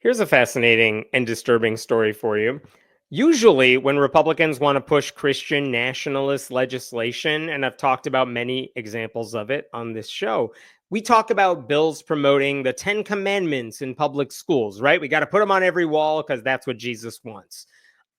Here's a fascinating and disturbing story for you. Usually, when Republicans want to push Christian nationalist legislation, and I've talked about many examples of it on this show, we talk about bills promoting the 10 Commandments in public schools, right? We got to put them on every wall because that's what Jesus wants.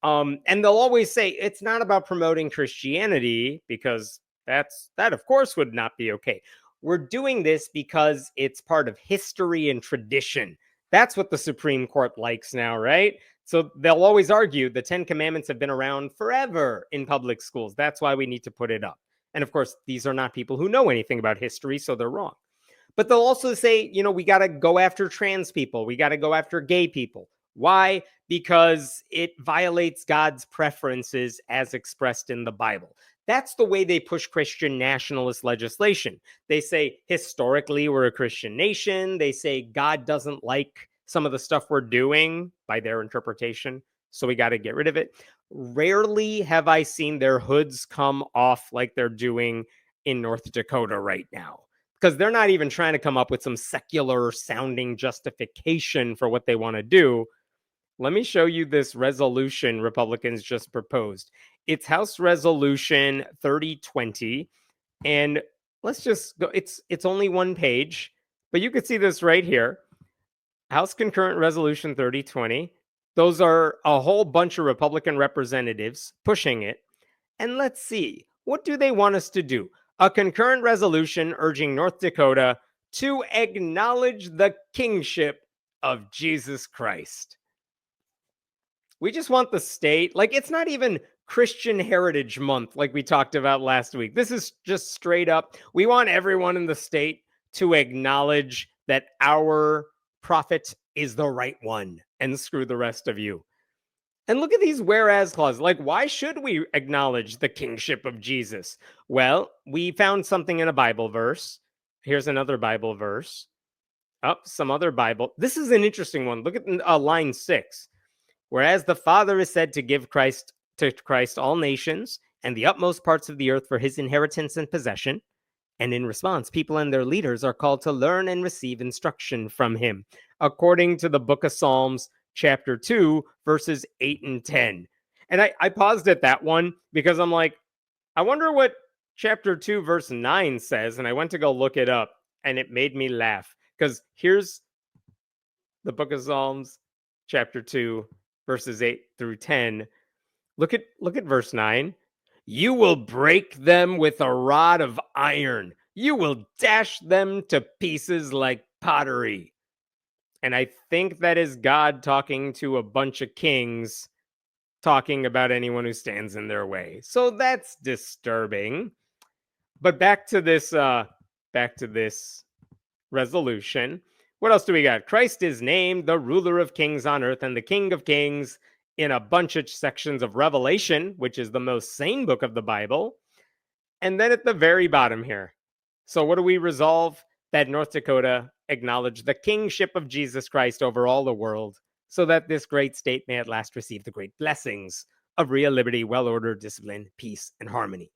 And they'll always say it's not about promoting Christianity because that, of course, would not be okay. We're doing this because it's part of history and tradition. That's what the Supreme Court likes now, right? So they'll always argue the 10 Commandments have been around forever in public schools. That's why we need to put it up. And of course, these are not people who know anything about history, so they're wrong. But they'll also say, we got to go after trans people. We got to go after gay people. Why? Because it violates God's preferences as expressed in the Bible. That's the way they push Christian nationalist legislation. They say, historically, we're a Christian nation. They say God doesn't like some of the stuff we're doing by their interpretation, so we got to get rid of it. Rarely have I seen their hoods come off like they're doing in North Dakota right now, because they're not even trying to come up with some secular sounding justification for what they want to do. Let me show you this resolution Republicans just proposed. It's House Resolution 3020. And let's just go. It's only one page, but you can see this right here. House Concurrent Resolution 3020. Those are a whole bunch of Republican representatives pushing it. And let's see, what do they want us to do? A concurrent resolution urging North Dakota to acknowledge the kingship of Jesus Christ. We just want the state, it's not even Christian Heritage Month like we talked about last week. This is just straight up. We want everyone in the state to acknowledge that our prophet is the right one and screw the rest of you. And look at these whereas clauses. Why should we acknowledge the kingship of Jesus? Well, we found something in a Bible verse. Here's another Bible verse. Some other Bible. This is an interesting one. Look at line 6. Whereas the Father is said to give Christ all nations and the utmost parts of the earth for his inheritance and possession. And in response, people and their leaders are called to learn and receive instruction from him, according to the book of Psalms, chapter 2, verses 8 and 10. And I paused at that one because I'm like, I wonder what chapter 2, verse 9 says. And I went to go look it up, and it made me laugh. Because here's the book of Psalms, chapter 2, verses 8 through 10. Look at verse 9. You will break them with a rod of iron. You will dash them to pieces like pottery. And I think that is God talking to a bunch of kings, talking about anyone who stands in their way. So that's disturbing. But back to this resolution. What else do we got? Christ is named the ruler of kings on earth and the King of kings in a bunch of sections of Revelation, which is the most sane book of the Bible. And then at the very bottom here. So what do we resolve? That North Dakota acknowledge the kingship of Jesus Christ over all the world, so that this great state may at last receive the great blessings of real liberty, well-ordered discipline, peace, and harmony.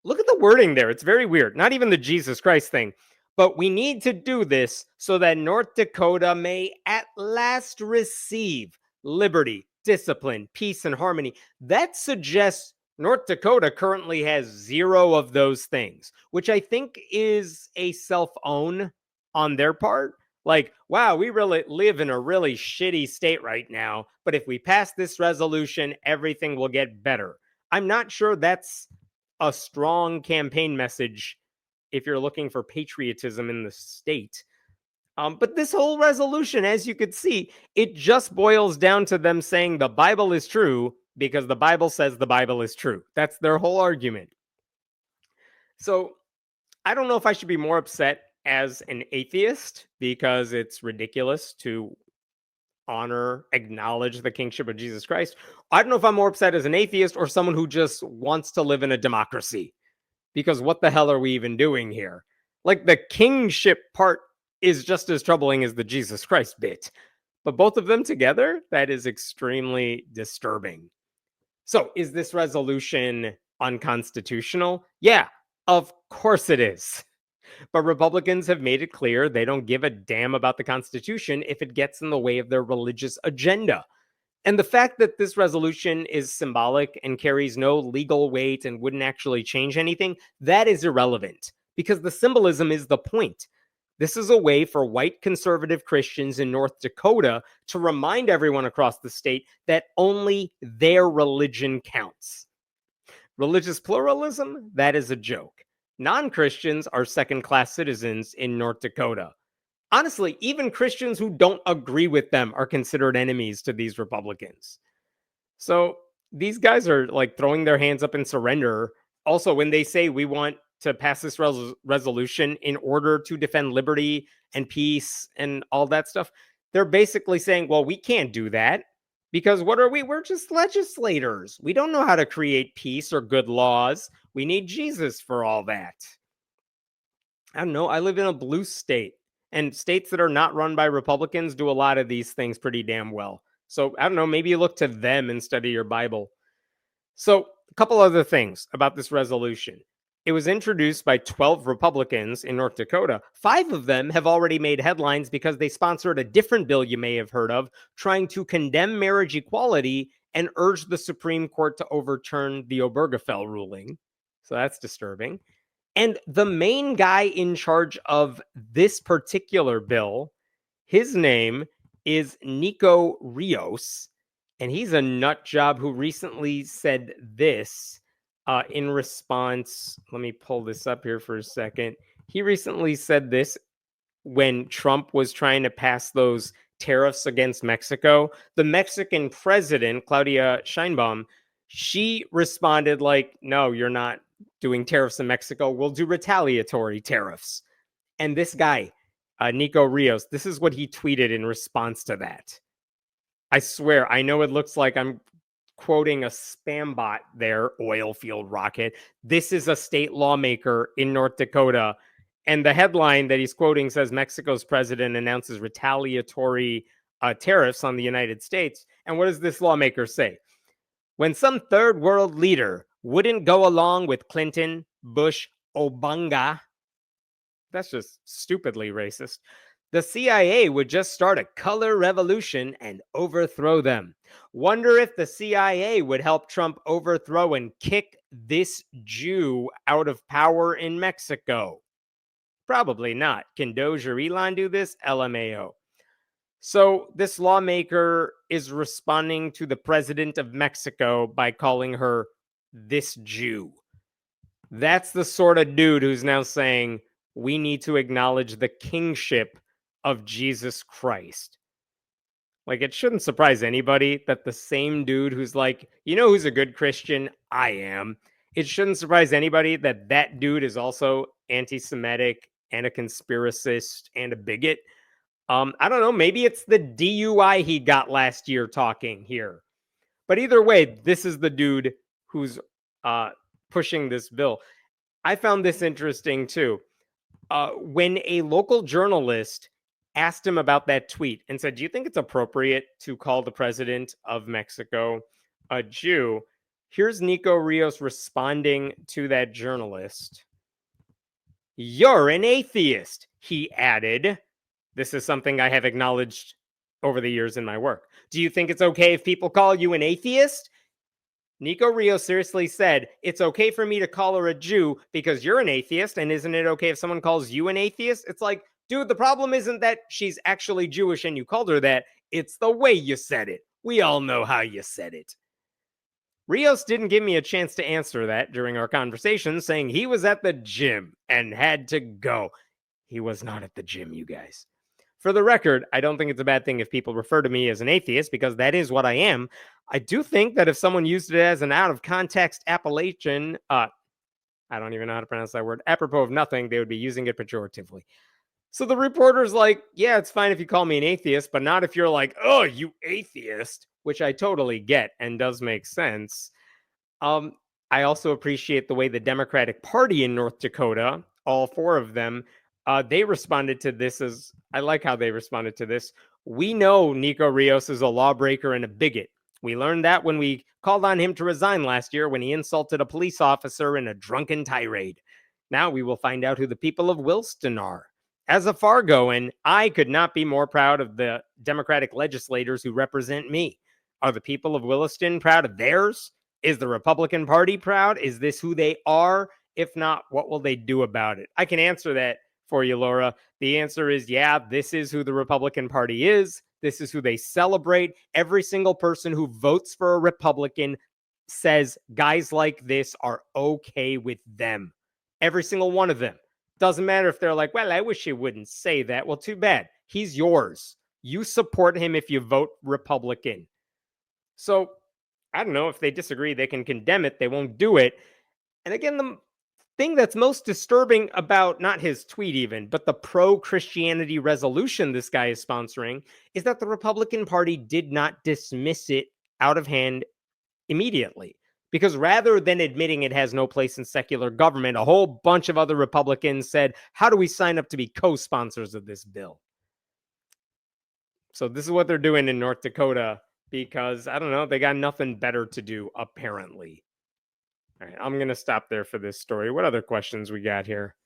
Look at the wording there. It's very weird. Not even the Jesus Christ thing. But we need to do this so that North Dakota may at last receive liberty, discipline, peace, and harmony. That suggests North Dakota currently has 0 of those things, which I think is a self-own on their part. Wow, we really live in a really shitty state right now, but if we pass this resolution, everything will get better. I'm not sure that's a strong campaign message if you're looking for patriotism in the state. But this whole resolution, as you could see, it just boils down to them saying the Bible is true because the Bible says the Bible is true. That's their whole argument. So I don't know if I should be more upset as an atheist because it's ridiculous to acknowledge the kingship of Jesus Christ. I don't know if I'm more upset as an atheist or someone who just wants to live in a democracy, because what the hell are we even doing here? The kingship part is just as troubling as the Jesus Christ bit. But both of them together, that is extremely disturbing. So is this resolution unconstitutional? Yeah, of course it is. But Republicans have made it clear they don't give a damn about the Constitution if it gets in the way of their religious agenda. And the fact that this resolution is symbolic and carries no legal weight and wouldn't actually change anything, that is irrelevant because the symbolism is the point. This is a way for white conservative Christians in North Dakota to remind everyone across the state that only their religion counts. Religious pluralism, that is a joke. Non-Christians are second-class citizens in North Dakota. Honestly, even Christians who don't agree with them are considered enemies to these Republicans. So these guys are like throwing their hands up in surrender. Also, when they say we want to pass this resolution in order to defend liberty and peace and all that stuff, they're basically saying, well, we can't do that because what are we? We're just legislators. We don't know how to create peace or good laws. We need Jesus for all that. I don't know. I live in a blue state, and states that are not run by Republicans do a lot of these things pretty damn well. So I don't know. Maybe you look to them instead of your Bible. So a couple other things about this resolution. It was introduced by 12 Republicans in North Dakota. 5 of them have already made headlines because they sponsored a different bill you may have heard of, trying to condemn marriage equality and urge the Supreme Court to overturn the Obergefell ruling. So that's disturbing. And the main guy in charge of this particular bill, his name is Nico Rios, and he's a nut job who recently said this in response. Let me pull this up here for a second. He recently said this when Trump was trying to pass those tariffs against Mexico. The Mexican president, Claudia Sheinbaum, she responded like, no, you're not doing tariffs in Mexico. We'll do retaliatory tariffs. And this guy, Nico Rios, this is what he tweeted in response to that. I swear, I know it looks like I'm quoting a spam bot there, oil field rocket. This is a state lawmaker in North Dakota. And the headline that he's quoting says Mexico's president announces retaliatory tariffs on the United States. And what does this lawmaker say? When some third world leader wouldn't go along with Clinton, Bush, Obama, that's just stupidly racist, the CIA would just start a color revolution and overthrow them. Wonder if the CIA would help Trump overthrow and kick this Jew out of power in Mexico. Probably not. Can Doge or Elon do this? LMAO. So this lawmaker is responding to the president of Mexico by calling her this Jew. That's the sort of dude who's now saying we need to acknowledge the kingship of Jesus Christ. Like, it shouldn't surprise anybody that the same dude who's like, you know who's a good Christian? I am. It shouldn't surprise anybody that that dude is also anti-Semitic and a conspiracist and a bigot. I don't know. Maybe it's the DUI he got last year talking here. But either way, this is the dude who's pushing this bill. I found this interesting too. When a local journalist asked him about that tweet and said, do you think it's appropriate to call the president of Mexico a Jew? Here's Nico Rios responding to that journalist. You're an atheist, he added. This is something I have acknowledged over the years in my work. Do you think it's okay if people call you an atheist? Nico Rios seriously said, it's okay for me to call her a Jew because you're an atheist, and isn't it okay if someone calls you an atheist? It's like, dude, the problem isn't that she's actually Jewish and you called her that. It's the way you said it. We all know how you said it. Rios didn't give me a chance to answer that during our conversation, saying he was at the gym and had to go. He was not at the gym, you guys. For the record, I don't think it's a bad thing if people refer to me as an atheist because that is what I am. I do think that if someone used it as an out-of-context appellation, I don't even know how to pronounce that word, apropos of nothing, they would be using it pejoratively. So the reporter's like, yeah, it's fine if you call me an atheist, but not if you're like, oh, you atheist, which I totally get and does make sense. I also appreciate the way the Democratic Party in North Dakota, all 4 of them, they responded to this as, I like how they responded to this. We know Nico Rios is a lawbreaker and a bigot. We learned that when we called on him to resign last year when he insulted a police officer in a drunken tirade. Now we will find out who the people of Williston are. As a Fargoan, I could not be more proud of the Democratic legislators who represent me. Are the people of Williston proud of theirs? Is the Republican Party proud? Is this who they are? If not, what will they do about it? I can answer that for you, Laura. The answer is yeah, this is who the Republican Party is. This is who they celebrate. Every single person who votes for a Republican says guys like this are okay with them. Every single one of them. Doesn't matter if they're like, well, I wish he wouldn't say that. Well, too bad. He's yours. You support him if you vote Republican. So I don't know. If they disagree, they can condemn it. They won't do it. And again, the thing that's most disturbing about not his tweet even, but the pro-Christianity resolution this guy is sponsoring is that the Republican Party did not dismiss it out of hand immediately. Because rather than admitting it has no place in secular government, a whole bunch of other Republicans said, how do we sign up to be co-sponsors of this bill? So this is what they're doing in North Dakota because, I don't know, they got nothing better to do, apparently. All right, I'm going to stop there for this story. What other questions we got here?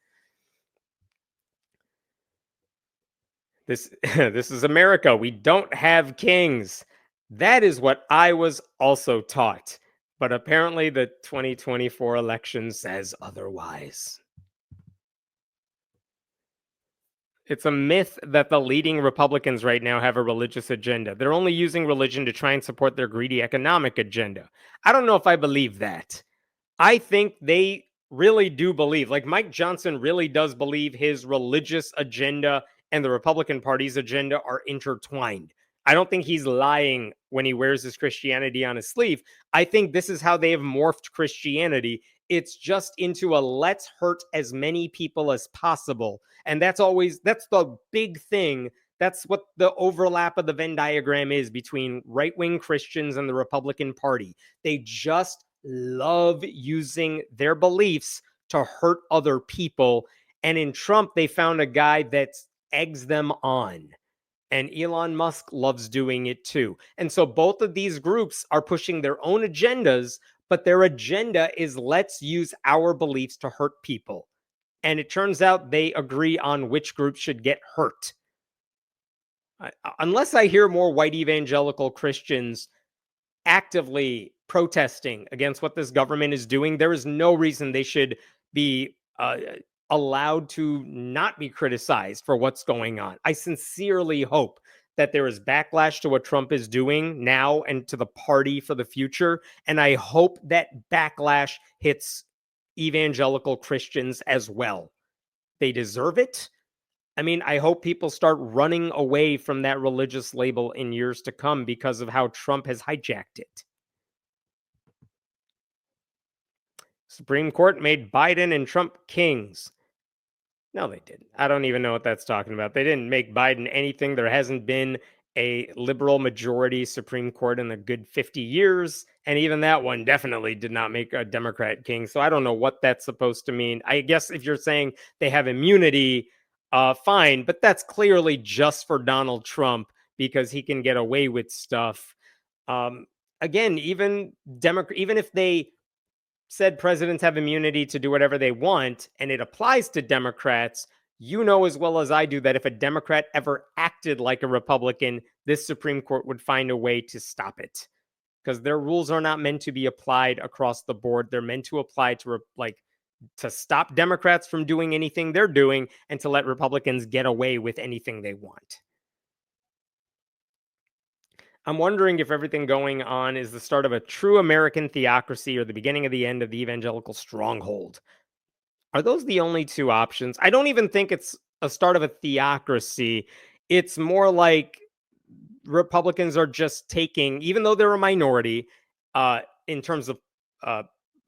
This this is America. We don't have kings. That is what I was also taught. But apparently the 2024 election says otherwise. It's a myth that the leading Republicans right now have a religious agenda. They're only using religion to try and support their greedy economic agenda. I don't know if I believe that. I think they really do believe, like Mike Johnson really does believe his religious agenda and the Republican Party's agenda are intertwined. I don't think he's lying when he wears his Christianity on his sleeve. I think this is how they have morphed Christianity. It's just into a let's hurt as many people as possible. And that's the big thing. That's what the overlap of the Venn diagram is between right-wing Christians and the Republican Party. They just love using their beliefs to hurt other people. And in Trump, they found a guy that eggs them on. And Elon Musk loves doing it too. And so both of these groups are pushing their own agendas, but their agenda is let's use our beliefs to hurt people. And it turns out they agree on which group should get hurt. Unless I hear more white evangelical Christians actively protesting against what this government is doing, there is no reason they should be allowed to not be criticized for what's going on. I sincerely hope that there is backlash to what Trump is doing now and to the party for the future. And I hope that backlash hits evangelical Christians as well. They deserve it. I mean, I hope people start running away from that religious label in years to come because of how Trump has hijacked it. Supreme Court made Biden and Trump kings. No, they didn't. I don't even know what that's talking about. They didn't make Biden anything. There hasn't been a liberal majority Supreme Court in a good 50 years. And even that one definitely did not make a Democrat king. So I don't know what that's supposed to mean. I guess if you're saying they have immunity, fine. But that's clearly just for Donald Trump because he can get away with stuff. Again, even if they said presidents have immunity to do whatever they want, and it applies to Democrats, you know as well as I do that if a Democrat ever acted like a Republican, this Supreme Court would find a way to stop it. Because their rules are not meant to be applied across the board. They're meant to apply to to stop Democrats from doing anything they're doing and to let Republicans get away with anything they want. I'm wondering if everything going on is the start of a true American theocracy or the beginning of the end of the evangelical stronghold. Are those the only two options? I don't even think it's a start of a theocracy. It's more like Republicans are just taking, even though they're a minority in terms of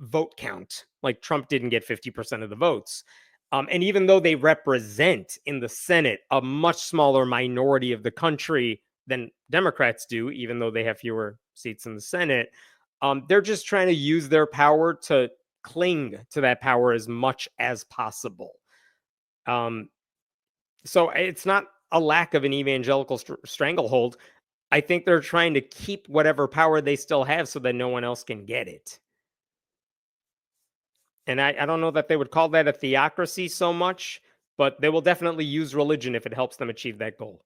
vote count, like Trump didn't get 50% of the votes. And even though they represent in the Senate a much smaller minority of the country than Democrats do, even though they have fewer seats in the Senate, they're just trying to use their power to cling to that power as much as possible. So it's not a lack of an evangelical stranglehold. I think they're trying to keep whatever power they still have so that no one else can get it. And I don't know that they would call that a theocracy so much, but they will definitely use religion if it helps them achieve that goal.